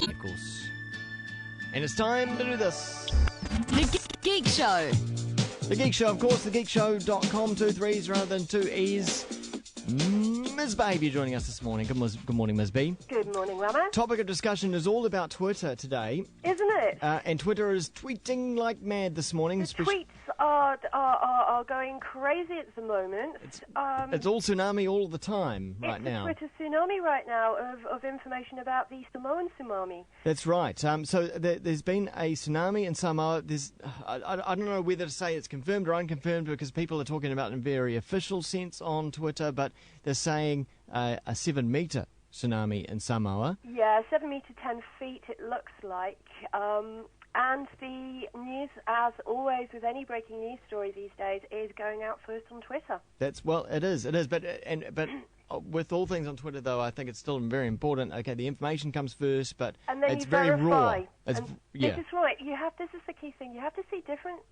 Of course. And it's time to do this. The Geek Show. The Geek Show, of course, thegeekshow.com, 2 3s rather than 2 E's. MsBehaviour joining us this morning. Good morning, Ms. B. Good morning, Wammo. Topic of discussion is all about Twitter today. Isn't it? And Twitter is tweeting like mad this morning. The tweets are going crazy at the moment. It's all tsunami all the time right now. It's a Twitter tsunami right now of information about the Samoan tsunami. That's right. So there's been a tsunami in Samoa. I don't know whether to say it's confirmed or unconfirmed because people are talking about it in a very official sense on Twitter, but they're saying a 7-metre tsunami in Samoa. Yeah, 7 metre 10 feet it looks like. And the news, as always with any breaking news story these days, is going out first on Twitter. It is. But with all things on Twitter, though, I think it's still very important. Okay, the information comes first, but and then it's you very verify. raw. This is right. This is the key thing. You have to see different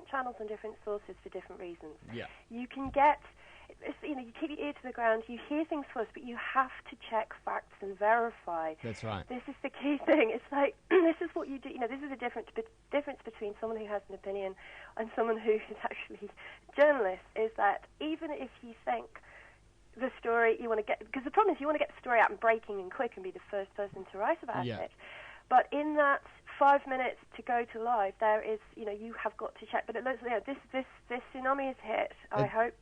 channels and different sources for different reasons. Yeah. You can get. You keep your ear to the ground, you hear things first, but you have to check facts and verify. That's right. This is the key thing. It's like, this is what you do. This is the difference between someone who has an opinion and someone who is actually a journalist, is that even if you think the story you want to get, because the problem is you want to get the story out and breaking and quick and be the first person to write about it. But in that 5 minutes to go to live, there is, you have got to check. But it looks, this tsunami has hit. I hope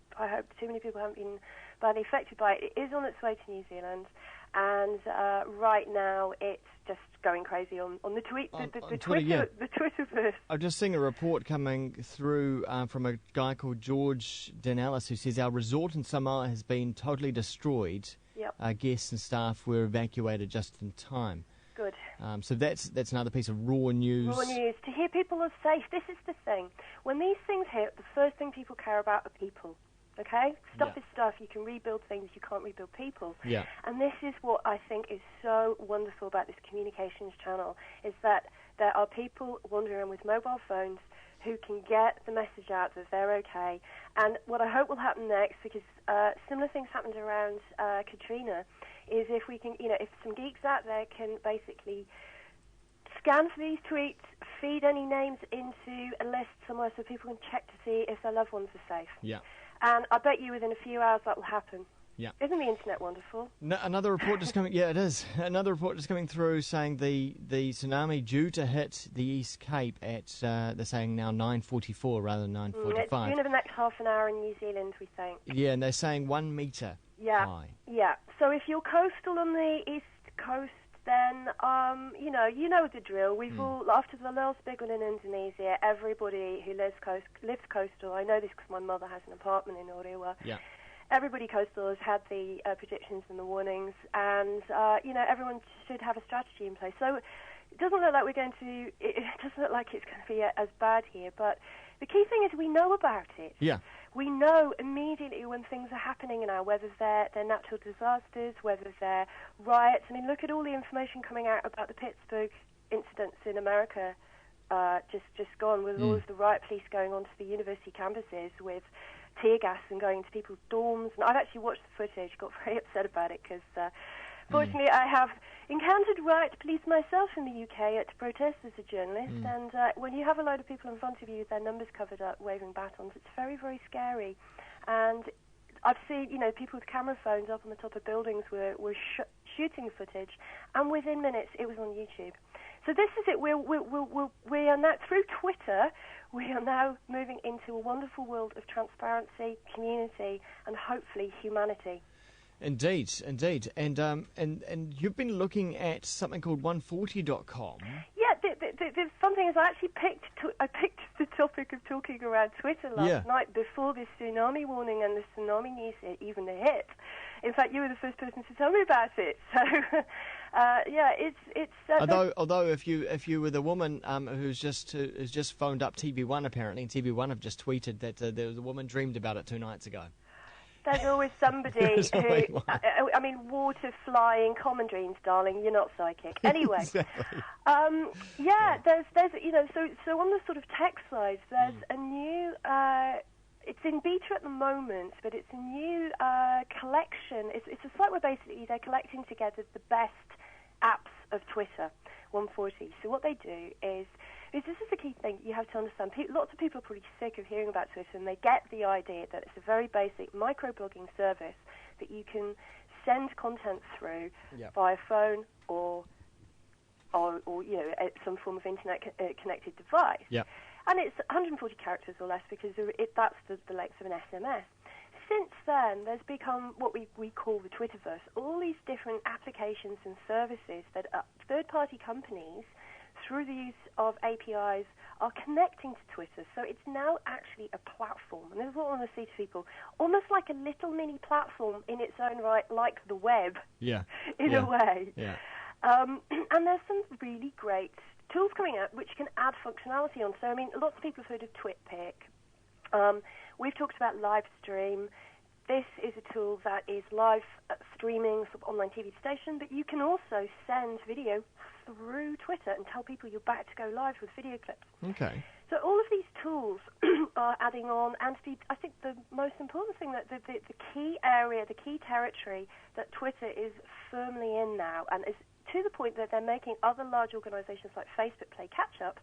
too many people haven't been badly affected by it. It is on its way to New Zealand, and right now it's just going crazy on the tweet, the Twitterverse. I've just seen a report coming through from a guy called George Danellis who says our resort in Samoa has been totally destroyed. Yep. Our guests and staff were evacuated just in time. Good. So that's another piece of raw news. Raw news. To hear people are safe, this is the thing. When these things hit, the first thing people care about are people. Okay? Stuff is stuff. You can rebuild things. You can't rebuild people. Yeah. And this is what I think is so wonderful about this communications channel, is that there are people wandering around with mobile phones who can get the message out that they're okay. And what I hope will happen next, because similar things happened around Katrina, is if we can, if some geeks out there can basically scan for these tweets, feed any names into a list somewhere so people can check to see if their loved ones are safe. Yeah. And I bet you within a few hours that will happen. Yeah. Isn't the internet wonderful? No, another report just coming. Yeah, it is. Another report just coming through saying the tsunami due to hit the East Cape at they're saying now 9:44 rather than 9:45. It's due in the next half an hour in New Zealand, we think. Yeah, and they're saying 1 metre high. Yeah. So if you're coastal on the east coast, then you know the drill. We've all, after the last big one in Indonesia, everybody who lives coastal. I know this because my mother has an apartment in Orewa. Yeah. Everybody coastal has had the predictions and the warnings, and everyone should have a strategy in place. So it doesn't look like it doesn't look like it's going to be as bad here. But the key thing is we know about it. Yeah. We know immediately when things are happening now, whether they're natural disasters, whether they're riots. I mean, look at all the information coming out about the Pittsburgh incidents in America just gone, with all of the riot police going onto the university campuses with tear gas and going into people's dorms. And I've actually watched the footage, got very upset about it because, fortunately, I have encountered riot police myself in the UK at protests as a journalist. And when you have a load of people in front of you with their numbers covered up, waving batons, it's very, very scary. And I've seen, people with camera phones up on the top of buildings were shooting footage, and within minutes it was on YouTube. So this is it. We are now, through Twitter, we are now moving into a wonderful world of transparency, community, and hopefully humanity. Indeed. And you've been looking at something called 140.com. Yeah, the fun thing is I actually picked the topic of talking around Twitter last night before this tsunami warning and the tsunami news even hit. In fact, you were the first person to tell me about it. So, it's. Although, if you were the woman who's just phoned up TV1 apparently, and TV1 have just tweeted that there was a woman dreamed about it 2 nights ago. There's always somebody who, I mean, water flying, common dreams, darling. You're not psychic. Anyway, exactly. There's so on the sort of tech side, there's a new. It's in beta at the moment, but it's a new collection. It's a site where basically they're collecting together the best apps of Twitter, 140. So what they do is this is the key thing you have to understand. Lots of people are pretty sick of hearing about Twitter, and they get the idea that it's a very basic microblogging service that you can send content through via phone or some form of internet connected device. Yep. And it's 140 characters or less because that's the length of an SMS. Since then, there's become what we call the Twitterverse, all these different applications and services that third-party companies, through the use of APIs, are connecting to Twitter. So it's now actually a platform. And this is what I want to say to people, almost like a little mini platform in its own right, like the web, in a way. Yeah. And there's some really great tools coming out which can add functionality on. So, I mean, lots of people have heard of TwitPic. We've talked about live stream. This is a tool that is live streaming sort of online TV station, but you can also send video through Twitter and tell people you're back to go live with video clips. Okay. So all of these tools are adding on, and I think the most important thing, that the key area, the key territory that Twitter is firmly in now, and is to the point that they're making other large organizations like Facebook play catch-up,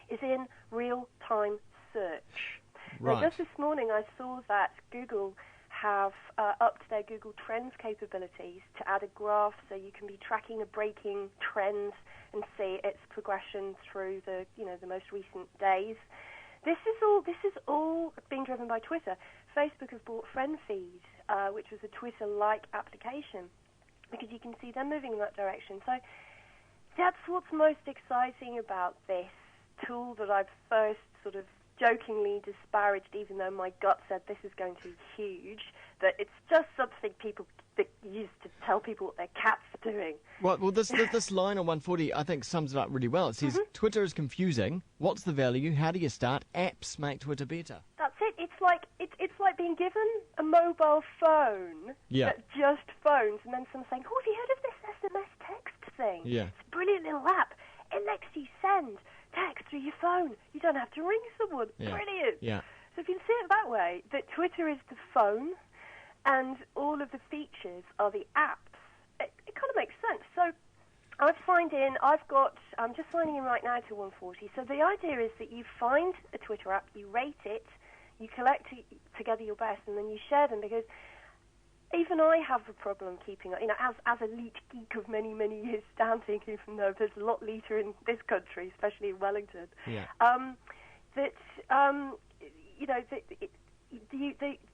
is in real-time search. Right. So just this morning I saw that Google have upped their Google Trends capabilities to add a graph so you can be tracking a breaking trend and see its progression through the most recent days. This is all being driven by Twitter. Facebook has bought FriendFeed, which was a Twitter-like application, because you can see them moving in that direction. So that's what's most exciting about this tool that I've first sort of jokingly disparaged, even though my gut said this is going to be huge, that it's just something people that use to tell people what their cat's doing. Well, this line on 140, I think, sums it up really well. It says, Twitter is confusing. What's the value? How do you start? Apps make Twitter better. That's it. It's like being given a mobile phone that just phones, and then someone saying, "Oh, have you heard of this SMS text thing? Yeah. It's a brilliant little app. It lets you send text through your phone. You don't have to ring someone. Yeah. Brilliant." Yeah. So if you see it that way, that Twitter is the phone, and all of the features are the apps, it kind of makes sense. So I'm just signing in right now to 140. So the idea is that you find a Twitter app, you rate it, you collect together your best, and then you share them, because even I have a problem keeping up. As a leet geek of many, many years standing, even though there's a lot leeter in this country, especially in Wellington,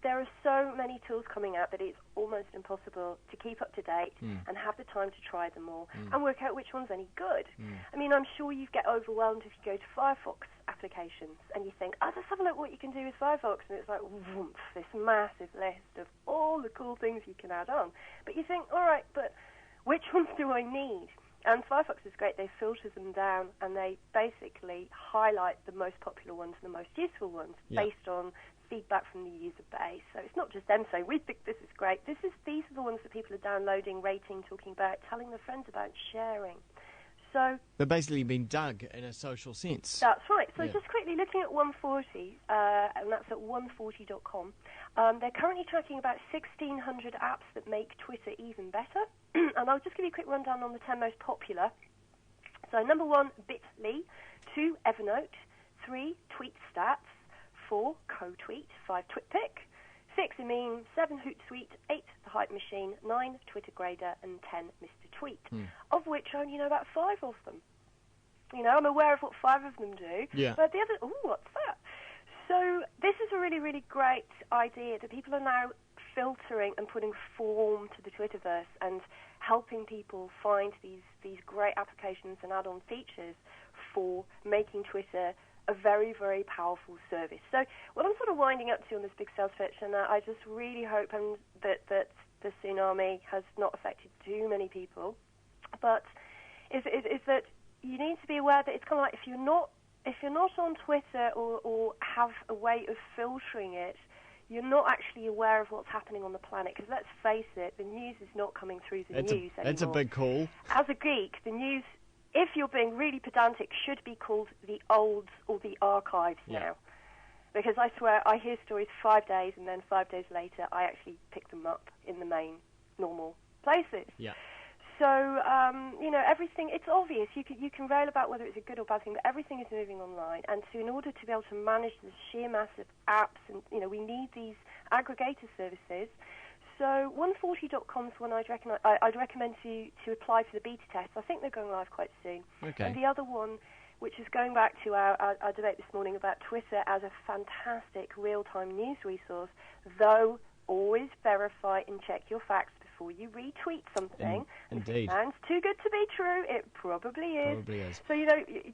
there are so many tools coming out that it's almost impossible to keep up to date and have the time to try them all and work out which one's any good. I mean, I'm sure you get overwhelmed if you go to Firefox applications and you think, let's have a look what you can do with Firefox, and it's like, whoomph, this massive list of all the cool things you can add on. But you think, all right, but which ones do I need? And Firefox is great. They filter them down, and they basically highlight the most popular ones and the most useful ones based on feedback from the user base. So it's not just them saying, we think this is great. These are the ones that people are downloading, rating, talking about, telling their friends about, sharing. So they're basically being dug in a social sense. That's right. So just quickly looking at 140, and that's at 140.com, they're currently tracking about 1,600 apps that make Twitter even better. And I'll just give you a quick rundown on the 10 most popular. So number 1, Bitly. 2, Evernote. 3, TweetStats. 4, CoTweet. 5, TwitPic. 6, Amine. 7, Hootsuite. 8, The Hype Machine. 9, Twitter Grader. And 10, Mr. Tweet. Of which I only know about 5 of them. I'm aware of what 5 of them do. Yeah. But the other, what's that? So this is a really, really great idea that people are now filtering and putting form to the Twitterverse and helping people find these great applications and add-on features for making Twitter a very, very powerful service. So what I'm sort of winding up to on this big sales pitch, and I just really hope that the tsunami has not affected too many people, but is that you need to be aware that it's kind of like if you're not on Twitter or have a way of filtering it, you're not actually aware of what's happening on the planet. Because let's face it, the news is not coming through the news anymore. That's a big call. As a geek, the news, if you're being really pedantic, should be called the olds or the archives now. Because I swear, I hear stories 5 days, and then 5 days later, I actually pick them up in the main normal places. Yeah. So, everything, it's obvious. You can rail about whether it's a good or bad thing, but everything is moving online. And so in order to be able to manage the sheer mass of apps, and, we need these aggregator services. So 140.com is one I'd recommend to apply for the beta test. I think they're going live quite soon. Okay. And the other one, which is going back to our debate this morning about Twitter as a fantastic real-time news resource, though always verify and check your facts before you retweet something. Indeed. If it sounds too good to be true, it probably is. Probably is. So,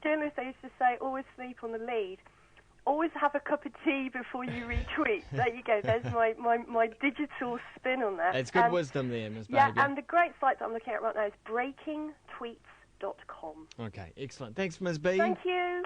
journalists, they used to say, always sleep on the lead. Always have a cup of tea before you retweet. There you go. There's my digital spin on that. It's good wisdom there, MsBehaviour. Yeah, and the great site that I'm looking at right now is breakingtweets.com. Okay, excellent. Thanks, Ms. B. Thank you.